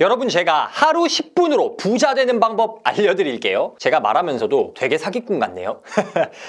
여러분, 제가 하루 10분으로 부자 되는 방법 알려드릴게요. 제가 말하면서도 되게 사기꾼 같네요.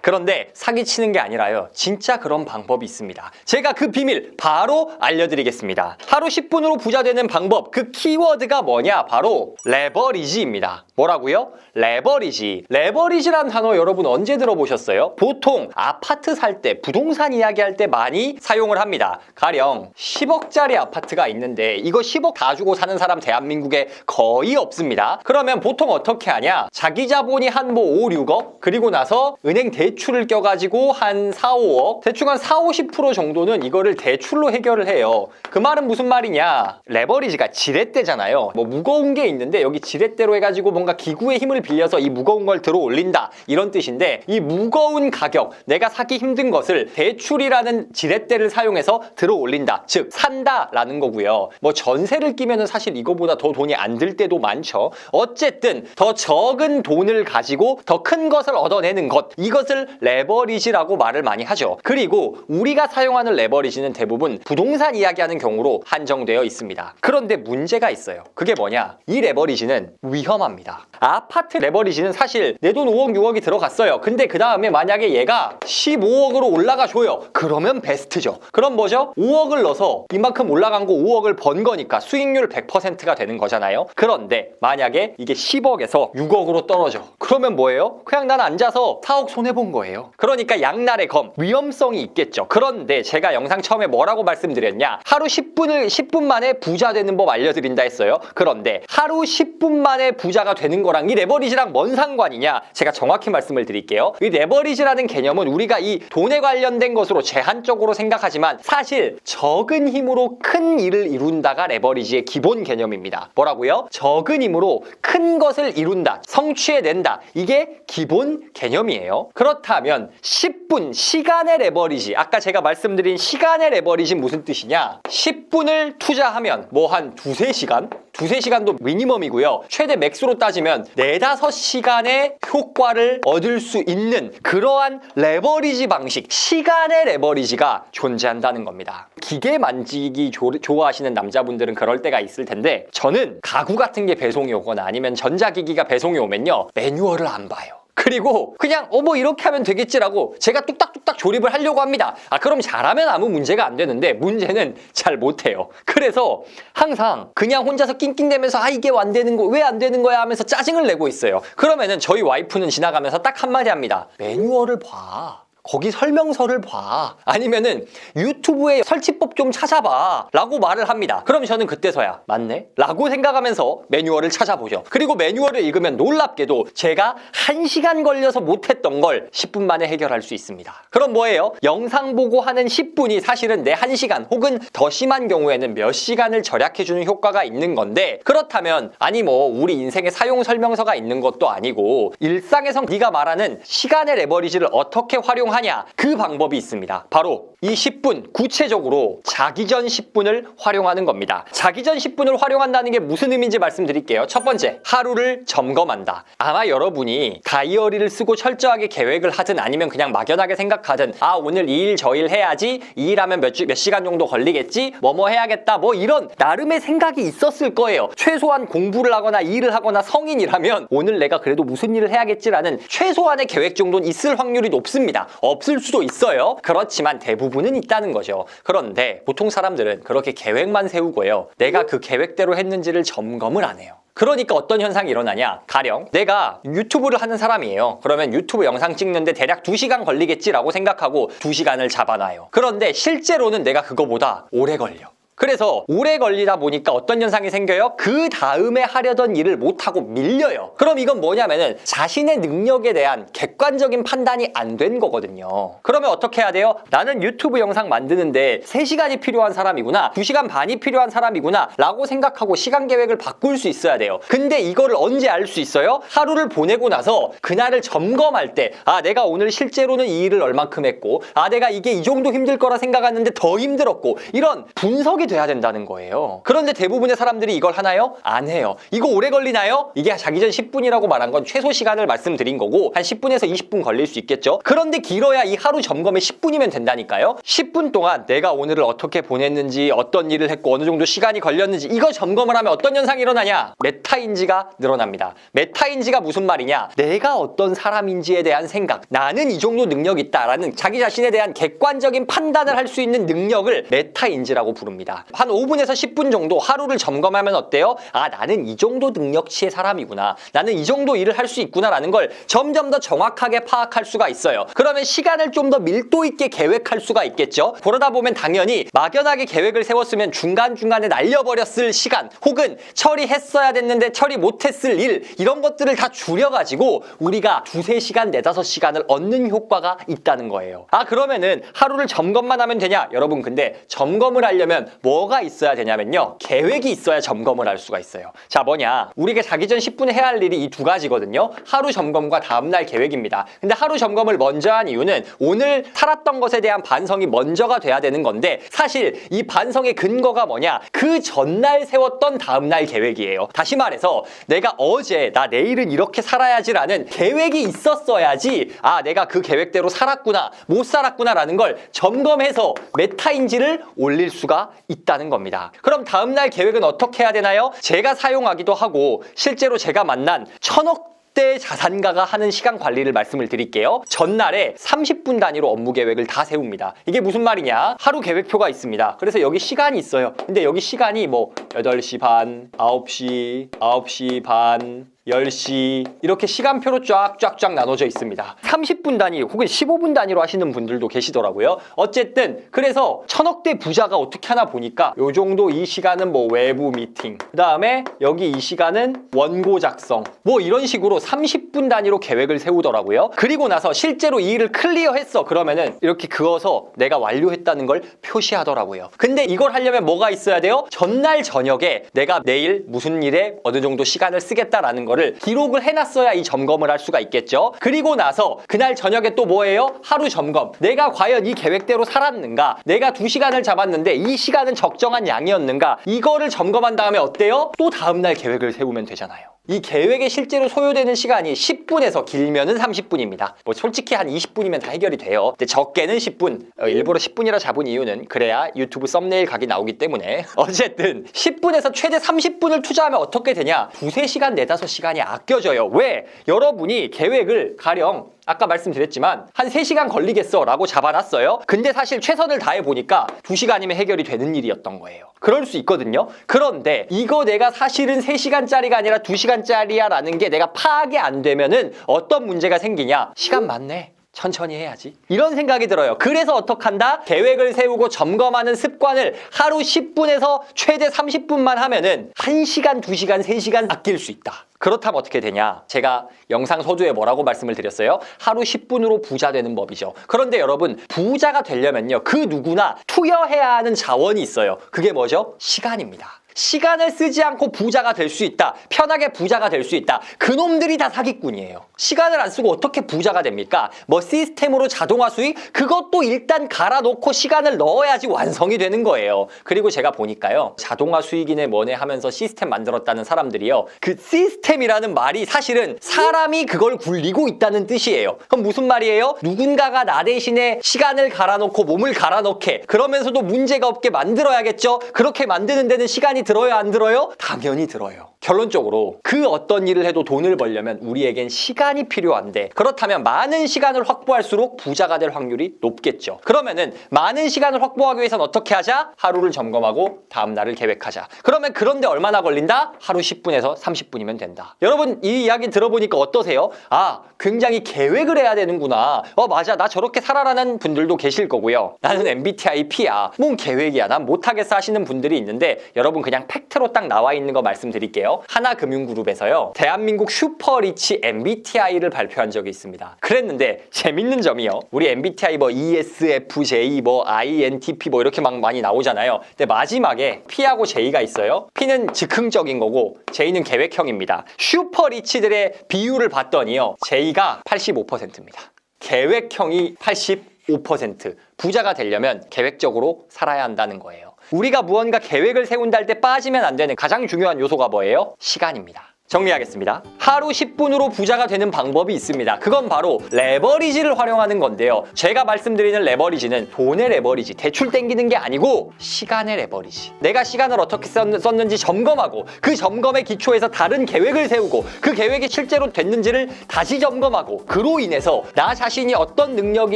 그런데 사기치는 게 아니라요, 진짜 그런 방법이 있습니다. 제가 그 비밀 바로 알려드리겠습니다. 하루 10분으로 부자 되는 방법, 그 키워드가 뭐냐? 바로 레버리지입니다. 뭐라고요? 레버리지. 레버리지란 단어 여러분 언제 들어보셨어요? 보통 아파트 살 때, 부동산 이야기할 때 많이 사용을 합니다. 가령 10억짜리 아파트가 있는데 이거 10억 다 주고 사는 사람 대한민국에 거의 없습니다. 그러면 보통 어떻게 하냐? 자기 자본이 한 5, 6억, 그리고 나서 은행 대출을 껴가지고 한 4, 5억, 대충 한 4, 50% 정도는 이거를 대출로 해결을 해요. 그 말은 무슨 말이냐? 레버리지가 지렛대잖아요. 뭐 무거운 게 있는데 여기 지렛대로 해가지고 뭔가 기구의 힘을 빌려서 이 무거운 걸 들어 올린다, 이런 뜻인데, 이 무거운 가격, 내가 사기 힘든 것을 대출이라는 지렛대를 사용해서 들어 올린다, 즉 산다라는 거고요. 뭐 전세를 끼면은 사실 이거보다 더 돈이 안 들 때도 많죠. 어쨌든 더 적은 돈을 가지고 더 큰 것을 얻어내는 것, 이것을 레버리지라고 말을 많이 하죠. 그리고 우리가 사용하는 레버리지는 대부분 부동산 이야기하는 경우로 한정되어 있습니다. 그런데 문제가 있어요. 그게 뭐냐? 이 레버리지는 위험합니다. 아파트 레버리지는 사실 내 돈 5억, 6억이 들어갔어요. 근데 그 다음에 만약에 얘가 15억으로 올라가줘요. 그러면 베스트죠. 그럼 뭐죠? 5억을 넣어서 이만큼 올라간 거 5억을 번 거니까 수익률 100%가 되는 거잖아요. 그런데 만약에 이게 10억에서 6억으로 떨어져. 그러면 뭐예요? 그냥 난 앉아서 4억 손해본 거예요. 그러니까 양날의 검, 위험성이 있겠죠. 그런데 제가 영상 처음에 뭐라고 말씀드렸냐? 하루 10분 만에 부자 되는 법 알려드린다 했어요. 그런데 하루 10분 만에 부자가 되는 거랑 이 레버리지랑 뭔 상관이냐? 제가 정확히 말씀을 드릴게요. 이 레버리지라는 개념은 우리가 이 돈에 관련된 것으로 제한적으로 생각하지만 사실 적은 힘으로 큰 일을 이룬다가 레버리지의 기본 개념입니다. 뭐라고요? 적은 힘으로 큰 것을 이룬다, 성취해낸다, 이게 기본 개념이에요. 그렇다면 10분, 시간의 레버리지, 아까 제가 말씀드린 시간의 레버리지 무슨 뜻이냐? 10분을 투자하면 뭐 한 두세 시간? 두세 시간도 미니멈이고요. 최대 맥스로 따지면 4, 5시간의 효과를 얻을 수 있는 그러한 레버리지 방식, 시간의 레버리지가 존재한다는 겁니다. 기계 만지기 좋아하시는 남자분들은 그럴 때가 있을 텐데, 저는 가구 같은 게 배송이 오거나 아니면 전자기기가 배송이 오면요, 매뉴얼을 안 봐요. 그리고 그냥 뭐 이렇게 하면 되겠지라고 제가 뚝딱뚝딱 조립을 하려고 합니다. 그럼 잘하면 아무 문제가 안 되는데 문제는 잘 못해요. 그래서 항상 그냥 혼자서 낑낑대면서 이게 안 되는 거, 왜 안 되는 거야 하면서 짜증을 내고 있어요. 그러면은 저희 와이프는 지나가면서 딱 한마디 합니다. 매뉴얼을 봐. 거기 설명서를 봐. 아니면은 유튜브에 설치법 좀 찾아봐 라고 말을 합니다. 그럼 저는 그때서야 맞네? 라고 생각하면서 매뉴얼을 찾아보죠. 그리고 매뉴얼을 읽으면 놀랍게도 제가 1시간 걸려서 못했던 걸 10분 만에 해결할 수 있습니다. 그럼 뭐예요? 영상 보고 하는 10분이 사실은 내 1시간 혹은 더 심한 경우에는 몇 시간을 절약해주는 효과가 있는 건데, 그렇다면 뭐 우리 인생에 사용 설명서가 있는 것도 아니고 일상에서 네가 말하는 시간의 레버리지를 어떻게 활용하냐, 그 방법이 있습니다. 바로 이 10분, 구체적으로 자기 전 10분을 활용하는 겁니다. 자기 전 10분을 활용한다는 게 무슨 의미인지 말씀드릴게요. 첫 번째, 하루를 점검한다. 아마 여러분이 다이어리를 쓰고 철저하게 계획을 하든 아니면 그냥 막연하게 생각하든 오늘 이 일 저 일 해야지, 이 일 하면 몇 시간 정도 걸리겠지, 뭐 해야겠다, 뭐 이런 나름의 생각이 있었을 거예요. 최소한 공부를 하거나 일을 하거나 성인이라면 오늘 내가 그래도 무슨 일을 해야겠지라는 최소한의 계획 정도는 있을 확률이 높습니다. 없을 수도 있어요. 그렇지만 대부분은 있다는 거죠. 그런데 보통 사람들은 그렇게 계획만 세우고요, 내가 그 계획대로 했는지를 점검을 안 해요. 그러니까 어떤 현상이 일어나냐? 가령 내가 유튜브를 하는 사람이에요. 그러면 유튜브 영상 찍는데 대략 2시간 걸리겠지라고 생각하고 2시간을 잡아놔요. 그런데 실제로는 내가 그거보다 오래 걸려. 그래서 오래 걸리다 보니까 어떤 현상이 생겨요? 그 다음에 하려던 일을 못하고 밀려요. 그럼 이건 뭐냐면은 자신의 능력에 대한 객관적인 판단이 안 된 거거든요. 그러면 어떻게 해야 돼요? 나는 유튜브 영상 만드는데 3시간이 필요한 사람이구나, 2시간 반이 필요한 사람이구나 라고 생각하고 시간 계획을 바꿀 수 있어야 돼요. 근데 이거를 언제 알 수 있어요? 하루를 보내고 나서 그날을 점검할 때, 내가 오늘 실제로는 이 일을 얼만큼 했고, 내가 이게 이 정도 힘들 거라 생각했는데 더 힘들었고, 이런 분석이 돼야 된다는 거예요. 그런데 대부분의 사람들이 이걸 하나요? 안 해요. 이거 오래 걸리나요? 이게 자기 전 10분이라고 말한 건 최소 시간을 말씀드린 거고 한 10분에서 20분 걸릴 수 있겠죠. 그런데 길어야 이 하루 점검에 10분이면 된다니까요. 10분 동안 내가 오늘을 어떻게 보냈는지, 어떤 일을 했고 어느 정도 시간이 걸렸는지 이거 점검을 하면 어떤 현상이 일어나냐? 메타인지가 늘어납니다. 메타인지가 무슨 말이냐? 내가 어떤 사람인지에 대한 생각, 나는 이 정도 능력이 있다라는 자기 자신에 대한 객관적인 판단을 할 수 있는 능력을 메타인지라고 부릅니다. 한 5분에서 10분 정도 하루를 점검하면 어때요? 아, 나는 이 정도 능력치의 사람이구나. 나는 이 정도 일을 할 수 있구나라는 걸 점점 더 정확하게 파악할 수가 있어요. 그러면 시간을 좀 더 밀도 있게 계획할 수가 있겠죠. 그러다 보면 당연히 막연하게 계획을 세웠으면 중간중간에 날려버렸을 시간 혹은 처리했어야 됐는데 처리 못했을 일 이런 것들을 다 줄여가지고 우리가 2-3시간, 4-5시간을 얻는 효과가 있다는 거예요. 아, 그러면은 하루를 점검만 하면 되냐? 여러분, 근데 점검을 하려면 뭐가 있어야 되냐면요. 계획이 있어야 점검을 할 수가 있어요. 자, 뭐냐? 우리가 자기 전 10분에 해야 할 일이 이 2가지거든요. 하루 점검과 다음날 계획입니다. 근데 하루 점검을 먼저 한 이유는 오늘 살았던 것에 대한 반성이 먼저가 돼야 되는 건데 사실 이 반성의 근거가 뭐냐? 그 전날 세웠던 다음날 계획이에요. 다시 말해서 내가 어제 나 내일은 이렇게 살아야지라는 계획이 있었어야지 아, 내가 그 계획대로 살았구나, 못 살았구나라는 걸 점검해서 메타인지를 올릴 수가 있다는 겁니다. 그럼 다음날 계획은 어떻게 해야 되나요? 제가 사용하기도 하고 실제로 제가 만난 1000억대 자산가가 하는 시간 관리를 말씀을 드릴게요. 전날에 30분 단위로 업무 계획을 다 세웁니다. 이게 무슨 말이냐? 하루 계획표가 있습니다. 그래서 여기 시간이 있어요. 근데 여기 시간이 뭐 8시 반, 9시, 9시 반, 10시 이렇게 시간표로 쫙쫙쫙 나눠져 있습니다. 30분 단위 혹은 15분 단위로 하시는 분들도 계시더라고요. 어쨌든 그래서 1000억대 부자가 어떻게 하나 보니까 요 정도 이 시간은 뭐 외부 미팅, 그 다음에 여기 이 시간은 원고 작성 뭐 이런 식으로 30분 단위로 계획을 세우더라고요. 그리고 나서 실제로 이 일을 클리어했어 그러면은 이렇게 그어서 내가 완료했다는 걸 표시하더라고요. 근데 이걸 하려면 뭐가 있어야 돼요? 전날 저녁에 내가 내일 무슨 일에 어느 정도 시간을 쓰겠다라는 거를 기록을 해놨어야 이 점검을 할 수가 있겠죠. 그리고 나서 그날 저녁에 또 뭐예요? 하루 점검. 내가 과연 이 계획대로 살았는가? 내가 2시간을 잡았는데 이 시간은 적정한 양이었는가? 이거를 점검한 다음에 어때요? 또 다음날 계획을 세우면 되잖아요. 이 계획에 실제로 소요되는 시간이 10분에서 길면은 30분입니다. 뭐 솔직히 한 20분이면 다 해결이 돼요. 근데 적게는 10분. 일부러 10분이라 잡은 이유는 그래야 유튜브 썸네일 각이 나오기 때문에. 어쨌든 10분에서 최대 30분을 투자하면 어떻게 되냐? 2-3시간, 4-5시간이 아껴져요. 왜? 여러분이 계획을 가령 아까 말씀드렸지만 한 3시간 걸리겠어 라고 잡아놨어요. 근데 사실 최선을 다해 보니까 2시간이면 해결이 되는 일이었던 거예요. 그럴 수 있거든요. 그런데 이거 내가 사실은 3시간짜리가 아니라 2시간짜리야 라는 게 내가 파악이 안 되면은 어떤 문제가 생기냐? 시간 많네. 천천히 해야지. 이런 생각이 들어요. 그래서 어떡한다? 계획을 세우고 점검하는 습관을 하루 10분에서 최대 30분만 하면은 1시간, 2시간, 3시간 아낄 수 있다. 그렇다면 어떻게 되냐? 제가 영상 서두에 뭐라고 말씀을 드렸어요? 하루 10분으로 부자 되는 법이죠. 그런데 여러분, 부자가 되려면요. 그 누구나 투여해야 하는 자원이 있어요. 그게 뭐죠? 시간입니다. 시간을 쓰지 않고 부자가 될 수 있다. 편하게 부자가 될 수 있다. 그놈들이 다 사기꾼이에요. 시간을 안 쓰고 어떻게 부자가 됩니까? 뭐 시스템으로 자동화 수익? 그것도 일단 갈아놓고 시간을 넣어야지 완성이 되는 거예요. 그리고 제가 보니까요. 자동화 수익이네 뭐네 하면서 시스템 만들었다는 사람들이요. 그 시스템이라는 말이 사실은 사람이 그걸 굴리고 있다는 뜻이에요. 그럼 무슨 말이에요? 누군가가 나 대신에 시간을 갈아놓고 몸을 갈아넣게 그러면서도 문제가 없게 만들어야겠죠? 그렇게 만드는 데는 시간이 들어요, 안 들어요? 당연히 들어요. 결론적으로 그 어떤 일을 해도 돈을 벌려면 우리에겐 시간이 필요한데 그렇다면 많은 시간을 확보할수록 부자가 될 확률이 높겠죠. 그러면은 많은 시간을 확보하기 위해서는 어떻게 하자? 하루를 점검하고 다음 날을 계획하자. 그러면 그런데 얼마나 걸린다? 하루 10분에서 30분이면 된다. 여러분 이 이야기 들어보니까 어떠세요? 아, 굉장히 계획을 해야 되는구나. 맞아, 나 저렇게 살아라는 분들도 계실 거고요. 나는 MBTI P야. 뭔 계획이야. 난 못하겠어 하시는 분들이 있는데 여러분 그냥 팩트로 딱 나와 있는 거 말씀드릴게요. 하나금융그룹에서요. 대한민국 슈퍼리치 MBTI를 발표한 적이 있습니다. 그랬는데 재밌는 점이요. 우리 MBTI 뭐 ESFJ 뭐 INTP 뭐 이렇게 막 많이 나오잖아요. 근데 마지막에 P하고 J가 있어요. P는 즉흥적인 거고 J는 계획형입니다. 슈퍼리치들의 비율을 봤더니요. J가 85%입니다. 계획형이 85%. 부자가 되려면 계획적으로 살아야 한다는 거예요. 우리가 무언가 계획을 세운다 할 때 빠지면 안 되는 가장 중요한 요소가 뭐예요? 시간입니다. 정리하겠습니다. 하루 10분으로 부자가 되는 방법이 있습니다. 그건 바로 레버리지를 활용하는 건데요. 제가 말씀드리는 레버리지는 돈의 레버리지, 대출 땡기는 게 아니고 시간의 레버리지. 내가 시간을 어떻게 썼는지 점검하고 그 점검에 기초해서 다른 계획을 세우고 그 계획이 실제로 됐는지를 다시 점검하고 그로 인해서 나 자신이 어떤 능력이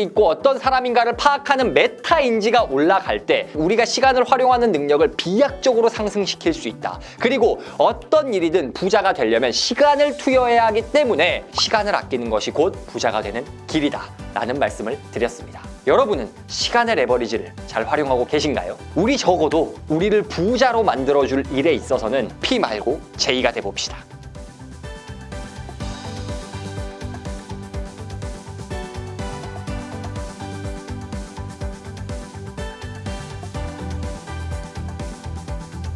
있고 어떤 사람인가를 파악하는 메타 인지가 올라갈 때 우리가 시간을 활용하는 능력을 비약적으로 상승시킬 수 있다. 그리고 어떤 일이든 부자가 되려면 시간을 투여해야 하기 때문에 시간을 아끼는 것이 곧 부자가 되는 길이다 라는 말씀을 드렸습니다. 여러분은 시간의 레버리지를 잘 활용하고 계신가요? 우리 적어도 우리를 부자로 만들어줄 일에 있어서는 P 말고 J가 돼봅시다.